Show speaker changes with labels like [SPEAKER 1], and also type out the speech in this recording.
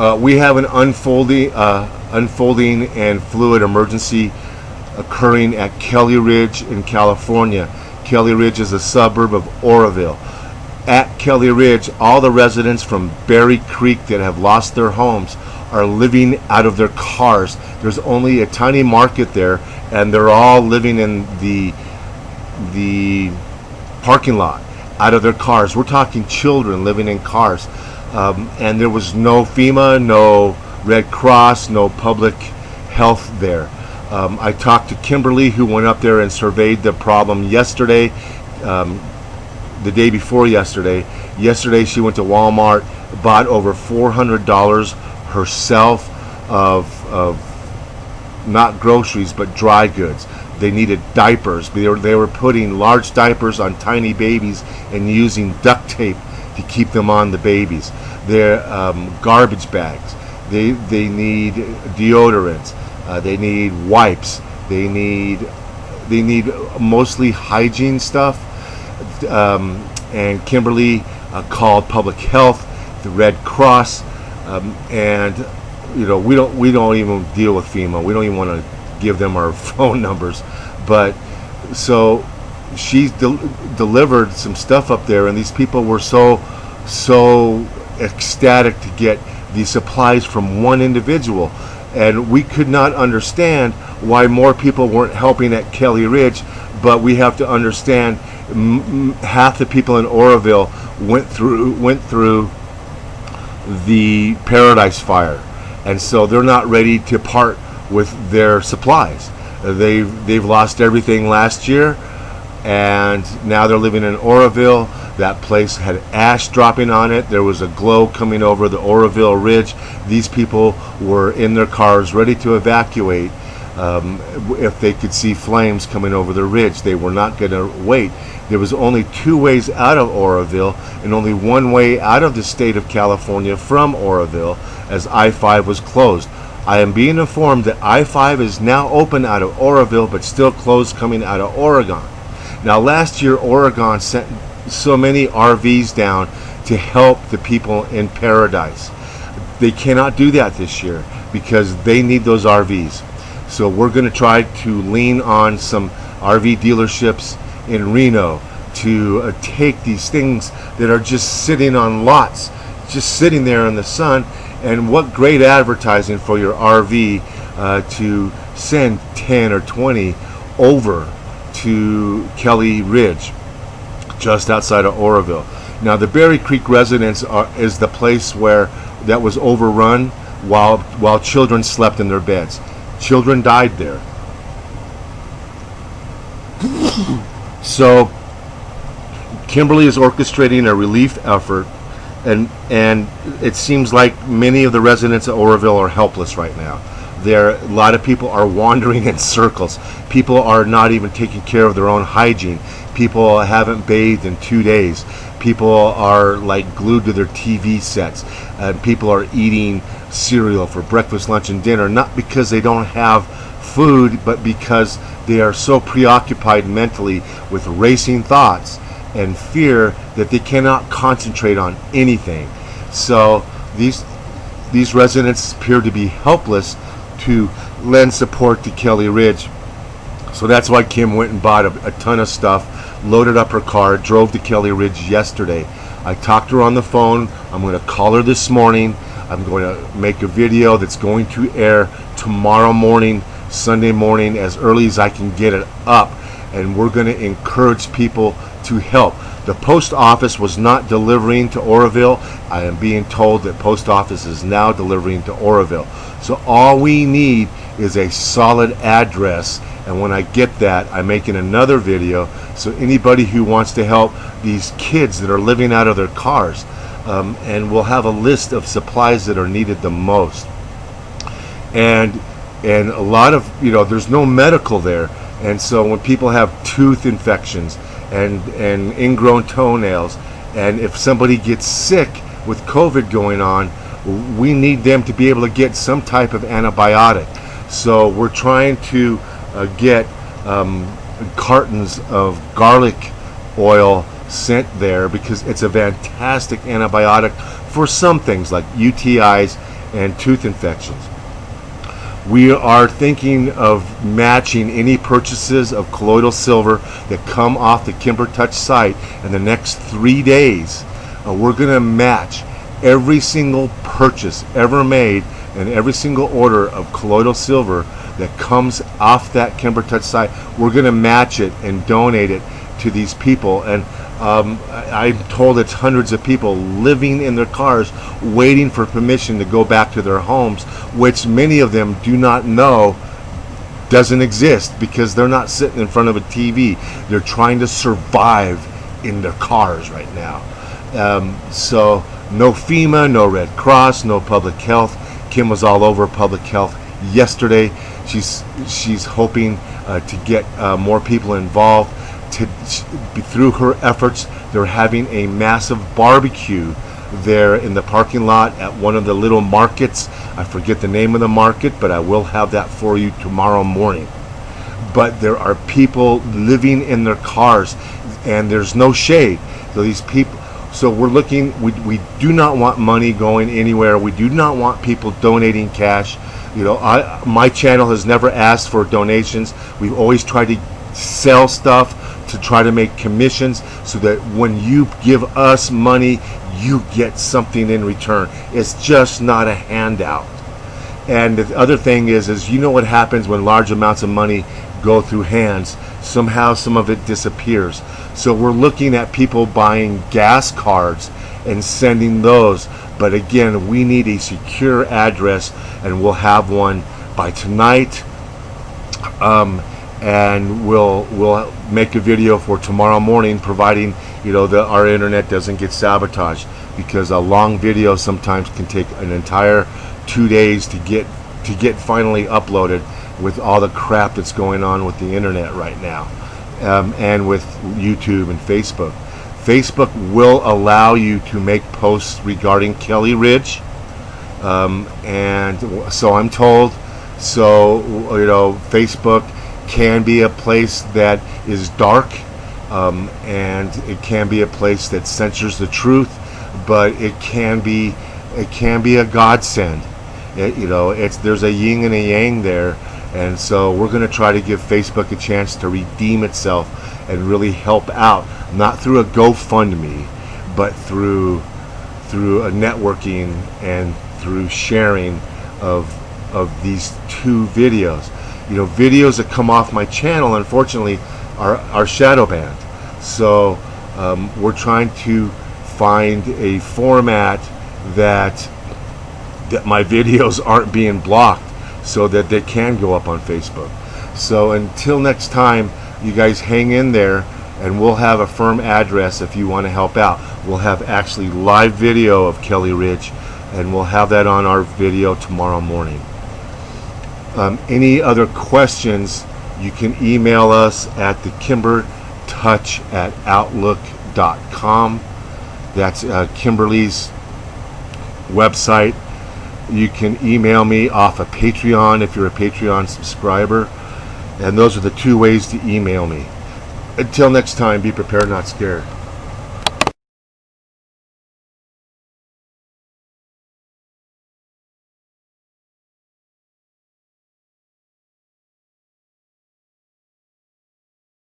[SPEAKER 1] We have an unfolding and fluid emergency occurring at Kelley Ridge in California. Kelley Ridge is a suburb of Oroville. At Kelley Ridge, all the residents from Berry Creek that have lost their homes are living out of their cars. There's only a tiny market there, and they're all living in the parking lot out of their cars. We're talking children living in cars. And there was no FEMA, no Red Cross, no public health there. I talked to Kimberly, who went up there and surveyed the problem yesterday, the day before yesterday. Yesterday she went to Walmart, bought over $400 herself of not groceries but dry goods. They needed diapers. They were putting large diapers on tiny babies and using duct tape to keep them on the babies. Their garbage bags. They need deodorants. They need wipes. They need mostly hygiene stuff. And Kimberly called public health, the Red Cross, and we don't even deal with FEMA. We don't even want to give them our phone numbers. But so she's delivered some stuff up there, and these people were so ecstatic to get these supplies from one individual, and we could not understand why more people weren't helping at Kelley Ridge. But we have to understand half the people in Oroville went through the Paradise Fire, and so they're not ready to part with their supplies. They've lost everything last year, and now they're living in Oroville. That place had ash dropping on it. There was a glow coming over the Oroville Ridge. These people were in their cars ready to evacuate if they could see flames coming over the ridge. They were not going to wait. There was only two ways out of Oroville and only one way out of the state of California from Oroville, as I-5 was closed. I am being informed that I-5 is now open out of Oroville but still closed coming out of Oregon. Now, last year Oregon sent so many RVs down to help the people in Paradise. They cannot do that this year because they need those RVs. So we're going to try to lean on some RV dealerships in Reno to take these things that are just sitting on lots, just sitting there in the sun. And what great advertising for your RV to send 10 or 20 over to Kelley Ridge, just outside of Oroville. Now, the Berry Creek residence is the place where that was overrun while children slept in their beds. Children died there. So Kimberly is orchestrating a relief effort, and it seems like many of the residents of Oroville are helpless right now. A lot of people are wandering in circles. People are not even taking care of their own hygiene. People haven't bathed in 2 days. People are like glued to their TV sets. People are eating cereal for breakfast, lunch, and dinner, not because they don't have food, but because they are so preoccupied mentally with racing thoughts and fear that they cannot concentrate on anything. So these residents appear to be helpless to lend support to Kelley Ridge. So that's why Kim went and bought a ton of stuff, loaded up her car, drove to Kelley Ridge yesterday. I talked to her on the phone. I'm going to call her this morning. I'm going to make a video that's going to air tomorrow morning, Sunday morning, as early as I can get it up. And we're going to encourage people to help. The post office was not delivering to Oroville. I am being told that post office is now delivering to Oroville. So all we need is a solid address, and when I get that, I'm making another video. So anybody who wants to help these kids that are living out of their cars, and we'll have a list of supplies that are needed the most. And a lot of, there's no medical there, and so when people have tooth infections and ingrown toenails, and if somebody gets sick with COVID going on, we need them to be able to get some type of antibiotic. So we're trying to get cartons of garlic oil sent there because it's a fantastic antibiotic for some things like UTIs and tooth infections. We are thinking of matching any purchases of colloidal silver that come off the Kimber Touch site in the next 3 days. We're going to match every single purchase ever made and every single order of colloidal silver that comes off that Kimber Touch site. We're going to match it and donate it to these people. And I'm told it's hundreds of people living in their cars waiting for permission to go back to their homes, which many of them do not know doesn't exist because they're not sitting in front of a TV. They're trying to survive in their cars right now. So no FEMA, no Red Cross, no public health. Kim was all over public health yesterday. She's hoping to get more people involved. Through her efforts, they're having a massive barbecue there in the parking lot at one of the little markets. I forget the name of the market, but I will have that for you tomorrow morning. But there are people living in their cars, and there's no shade. So these people, so we're looking. We do not want money going anywhere. We do not want people donating cash. You know, my channel has never asked for donations. We've always tried to sell stuff to try to make commissions so that when you give us money, you get something in return. It's just not a handout. And the other thing is you know what happens when large amounts of money go through hands? Somehow some of it disappears. So we're looking at people buying gas cards and sending those. But again, we need a secure address, and we'll have one by tonight. And we'll make a video for tomorrow morning, providing our internet doesn't get sabotaged, because a long video sometimes can take an entire 2 days to get finally uploaded with all the crap that's going on with the internet right now, and with YouTube and Facebook. Facebook will allow you to make posts regarding Kelley Ridge, and so I'm told. So Facebook can be a place that is dark, and it can be a place that censors the truth, but it can be a godsend. There's a yin and a yang there, and so we're going to try to give Facebook a chance to redeem itself and really help out, not through a GoFundMe, but through a networking and through sharing of these 2 videos. Videos that come off my channel, unfortunately, are shadow banned. So we're trying to find a format that my videos aren't being blocked, so that they can go up on Facebook. So until next time, you guys hang in there, and we'll have a firm address if you want to help out. We'll have actually live video of Kelley Ridge, and we'll have that on our video tomorrow morning. Any other questions, you can email us at thekimbertouch@outlook.com. That's Kimberly's website. You can email me off of Patreon if you're a Patreon subscriber. And those are the 2 ways to email me. Until next time, be prepared, not scared.